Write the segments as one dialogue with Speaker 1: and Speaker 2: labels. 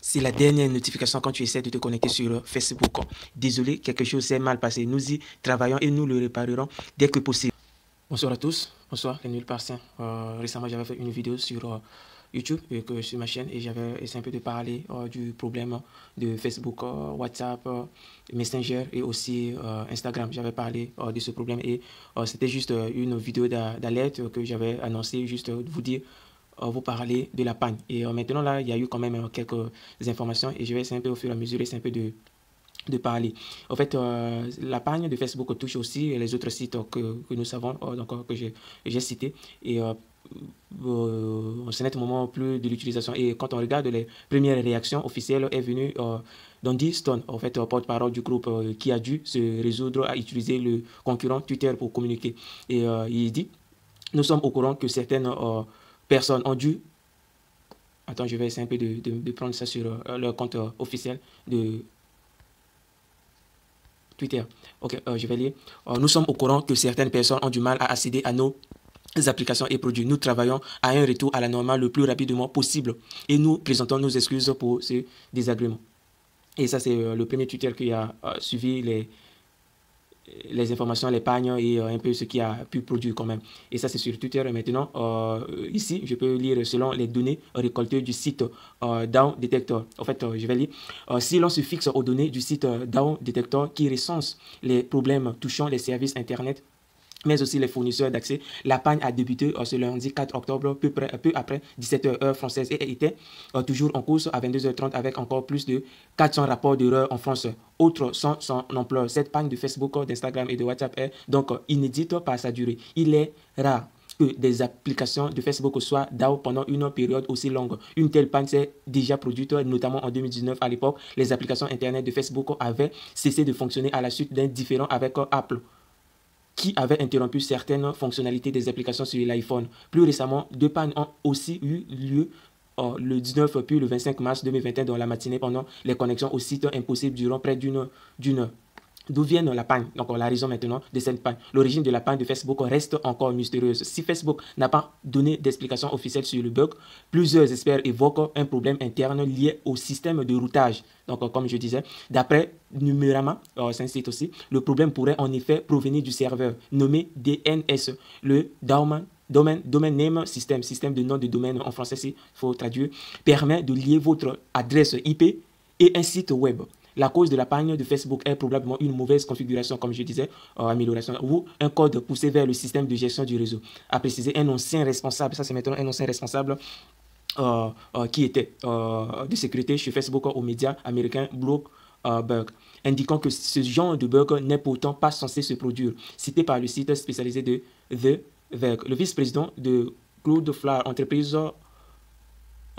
Speaker 1: C'est la dernière notification quand tu essaies de te connecter sur Facebook. Désolé, quelque chose s'est mal passé. Nous y travaillons et nous le réparerons dès que possible. Bonsoir à tous, bonsoir, les nuls par saint. Récemment, j'avais fait une vidéo sur YouTube et sur ma chaîne et j'avais essayé un peu de parler du problème de Facebook, WhatsApp, Messenger et aussi Instagram. J'avais parlé de ce problème et c'était juste une vidéo d'alerte que j'avais annoncé, juste vous dire, vous parler de la panne. Et maintenant, là, il y a eu quand même quelques informations et je vais essayer un peu au fur et à mesure, essayer un peu de parler. En fait, la panne de Facebook touche aussi les autres sites que nous savons, donc, que j'ai cités. Et ce n'est au moment plus de l'utilisation. Et quand on regarde les premières réactions officielles, est venue d'Andy Stone, en fait, porte-parole du groupe, qui a dû se résoudre à utiliser le concurrent Twitter pour communiquer. Et il dit, nous sommes au courant que certaines personnes ont dû... Attends, je vais essayer un peu de prendre ça sur leur compte officiel de Twitter. Ok, je vais lire. Nous sommes au courant que certaines personnes ont du mal à accéder à nos applications et produits. Nous travaillons à un retour à la normale le plus rapidement possible et nous présentons nos excuses pour ce désagrément. Et ça, c'est le premier Twitter qui a suivi les informations, les pagnes et un peu ce qui a pu produire quand même. Et ça, c'est sur Twitter. Et maintenant, ici, je peux lire selon les données récoltées du site Down Detector. En fait, je vais lire. Si l'on se fixe aux données du site Down Detector qui recense les problèmes touchant les services Internet, mais aussi les fournisseurs d'accès, la panne a débuté ce lundi 4 octobre, peu après 17h heure française et était toujours en course à 22h30 avec encore plus de 400 rapports d'erreurs en France. Autre sans son ampleur, cette panne de Facebook, d'Instagram et de WhatsApp est donc inédite par sa durée. Il est rare que des applications de Facebook soient down pendant une période aussi longue. Une telle panne s'est déjà produite, notamment en 2019. À l'époque, les applications Internet de Facebook avaient cessé de fonctionner à la suite d'un différend avec Apple, qui avait interrompu certaines fonctionnalités des applications sur l'iPhone. Plus récemment, deux pannes ont aussi eu lieu le 19 puis le 25 mars 2021 dans la matinée pendant les connexions au site impossibles durant près d'une heure. D'où vient la panne? Donc, la raison maintenant de cette panne. L'origine de la panne de Facebook reste encore mystérieuse. Si Facebook n'a pas donné d'explication officielle sur le bug, plusieurs experts évoquent un problème interne lié au système de routage. Donc, comme je disais, d'après Numérama, c'est un site aussi, le problème pourrait en effet provenir du serveur nommé DNS, le Domain Name System, système de nom de domaine en français, s'il faut traduire, permet de lier votre adresse IP et un site web. La cause de la panne de Facebook est probablement une mauvaise configuration, comme je disais, amélioration, ou un code poussé vers le système de gestion du réseau. A précisé un ancien responsable, ça c'est maintenant un ancien responsable qui était de sécurité chez Facebook aux médias américains Bloomberg, indiquant que ce genre de bug n'est pourtant pas censé se produire. Cité par le site spécialisé de The Verge, le vice-président de Cloudflare, entreprise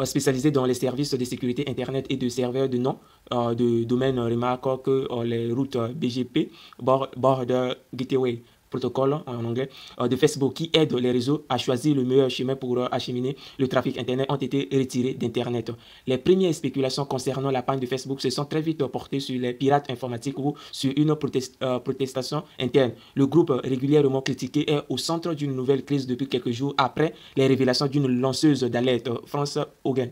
Speaker 1: spécialisé dans les services de sécurité Internet et de serveurs de nom de domaine, remarque que les routes BGP, Border Gateway Protocol en anglais, de Facebook qui aident les réseaux à choisir le meilleur chemin pour acheminer le trafic Internet ont été retirés d'Internet. Les premières spéculations concernant la panne de Facebook se sont très vite portées sur les pirates informatiques ou sur une protestation interne. Le groupe régulièrement critiqué est au centre d'une nouvelle crise depuis quelques jours après les révélations d'une lanceuse d'alerte, Frances Haugen,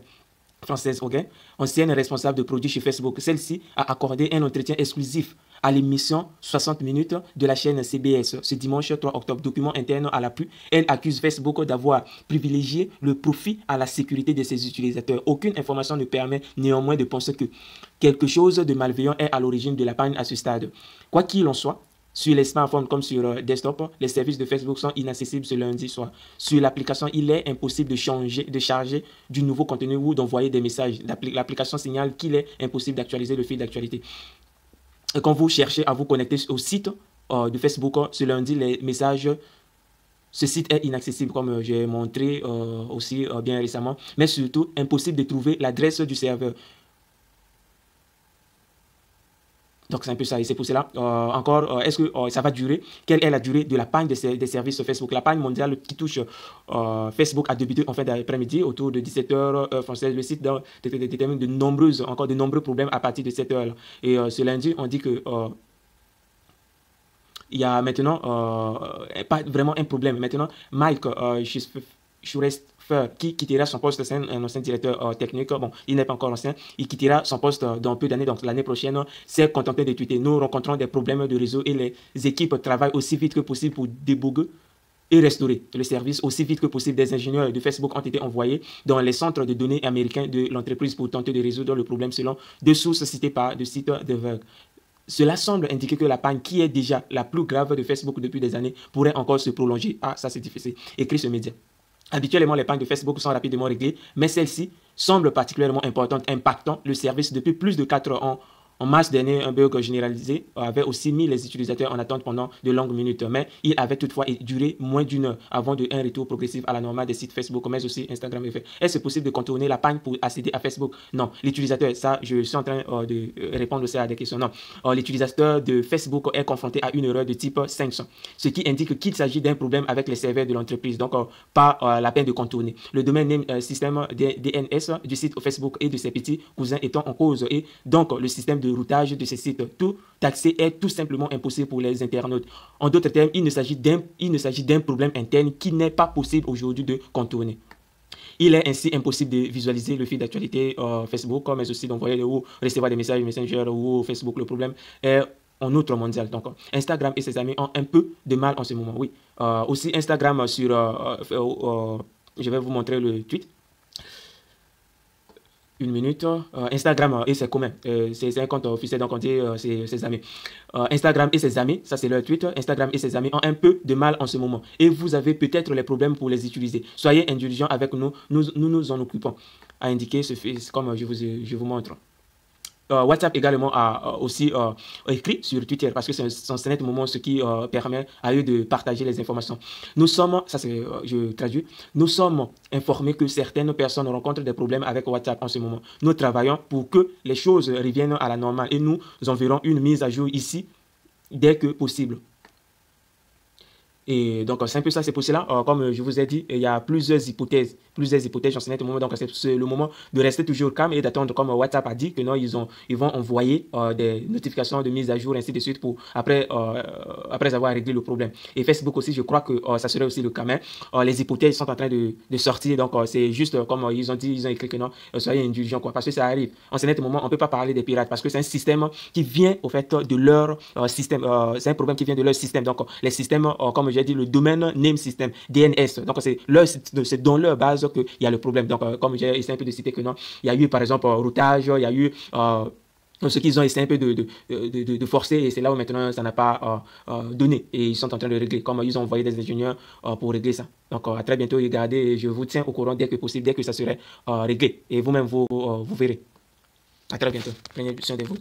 Speaker 1: ancienne responsable de produits chez Facebook. Celle-ci a accordé un entretien exclusif à l'émission 60 minutes de la chaîne CBS ce dimanche 3 octobre. Document interne à l'appui, elle accuse Facebook d'avoir privilégié le profit à la sécurité de ses utilisateurs. Aucune information ne permet néanmoins de penser que quelque chose de malveillant est à l'origine de la panne à ce stade. Quoi qu'il en soit, sur les smartphones comme sur desktop, les services de Facebook sont inaccessibles ce lundi soir. Sur l'application, il est impossible de charger du nouveau contenu ou d'envoyer des messages. L'application signale qu'il est impossible d'actualiser le fil d'actualité. Et quand vous cherchez à vous connecter au site de Facebook, ce lundi, les messages, ce site est inaccessible comme j'ai montré aussi bien récemment, mais surtout impossible de trouver l'adresse du serveur. Donc, c'est un peu ça. Et c'est pour cela, encore, est-ce que ça va durer? Quelle est la durée de la panne des services Facebook? La panne mondiale qui touche Facebook a débuté en fin d'après-midi, autour de 17h française. Le site détermine de nombreux problèmes à partir de cette heure-là. Et ce lundi, on dit que il y a maintenant pas vraiment un problème. Maintenant, Mike qui quittera son poste, c'est un ancien directeur technique, bon, il n'est pas encore ancien, il quittera son poste dans peu d'années, donc l'année prochaine, s'est contenté de tweeter. Nous rencontrons des problèmes de réseau et les équipes travaillent aussi vite que possible pour débugger et restaurer le service aussi vite que possible. Des ingénieurs de Facebook ont été envoyés dans les centres de données américains de l'entreprise pour tenter de résoudre le problème selon deux sources citées par le site de Verge. Cela semble indiquer que la panne, qui est déjà la plus grave de Facebook depuis des années, pourrait encore se prolonger. Ah, ça c'est difficile, écrit ce média. Habituellement, les pannes de Facebook sont rapidement réglées, mais celle-ci semble particulièrement importante, impactant le service depuis plus de 4 ans. En mars dernier, un bug généralisé avait aussi mis les utilisateurs en attente pendant de longues minutes, mais il avait toutefois duré moins d'une heure avant un retour progressif à la normale des sites Facebook, mais aussi Instagram et Facebook. Est-ce possible de contourner la panne pour accéder à Facebook? Non. L'utilisateur, ça, je suis en train de répondre aussi à des questions. Non. L'utilisateur de Facebook est confronté à une erreur de type 500, ce qui indique qu'il s'agit d'un problème avec les serveurs de l'entreprise, donc pas la peine de contourner. Le domaine name système DNS du site Facebook et de ses petits cousins étant en cause, et donc le système de routage de ces sites, tout accès est tout simplement impossible pour les internautes. En d'autres termes, il ne s'agit d'un problème interne qui n'est pas possible aujourd'hui de contourner. Il est ainsi impossible de visualiser le fil d'actualité Facebook, mais aussi d'envoyer ou recevoir des messages Messenger ou Facebook. Le problème est en outre mondial. Donc, Instagram et ses amis ont un peu de mal en ce moment. Oui. Aussi, Instagram sur... je vais vous montrer le tweet. Une minute. Instagram et ses communs. C'est un compte officiel, donc on dit ses amis. Instagram et ses amis, ça c'est leur tweet. Instagram et ses amis ont un peu de mal en ce moment. Et vous avez peut-être les problèmes pour les utiliser. Soyez indulgents avec nous, nous en occupons. À indiquer ce fait, comme je vous montre. WhatsApp également a aussi écrit sur Twitter parce que c'est un net moment ce qui permet à eux de partager les informations. Nous sommes, ça c'est, je traduis, nous sommes informés que certaines personnes rencontrent des problèmes avec WhatsApp en ce moment. Nous travaillons pour que les choses reviennent à la normale et nous enverrons une mise à jour ici dès que possible. Et donc, c'est un peu ça, c'est pour cela, comme je vous ai dit, il y a plusieurs hypothèses dans ce moment. Donc, c'est le moment de rester toujours calme et d'attendre, comme WhatsApp a dit, que non, ils vont envoyer des notifications de mise à jour, ainsi de suite, pour après avoir réglé le problème. Et Facebook aussi, je crois que ça serait aussi le cas, mais les hypothèses sont en train de sortir. Donc, c'est juste comme ils ont dit, ils ont écrit que non, soyez indulgents, quoi, parce que ça arrive. En ce moment, on ne peut pas parler des pirates parce que c'est un système qui vient, au fait, de leur système. C'est un problème qui vient de leur système. Donc, les systèmes, comme j'ai dit, le domaine name system, DNS. Donc, c'est dans leur base qu'il y a le problème. Donc, comme j'ai essayé un peu de citer que non, il y a eu, par exemple, routage, il y a eu... ce qu'ils ont essayé un peu de forcer, et c'est là où maintenant ça n'a pas donné. Et ils sont en train de régler, comme ils ont envoyé des ingénieurs pour régler ça. Donc, à très bientôt, regardez, et je vous tiens au courant dès que possible, dès que ça serait réglé. Et vous-même, vous verrez. À très bientôt. Prenez soin de vous.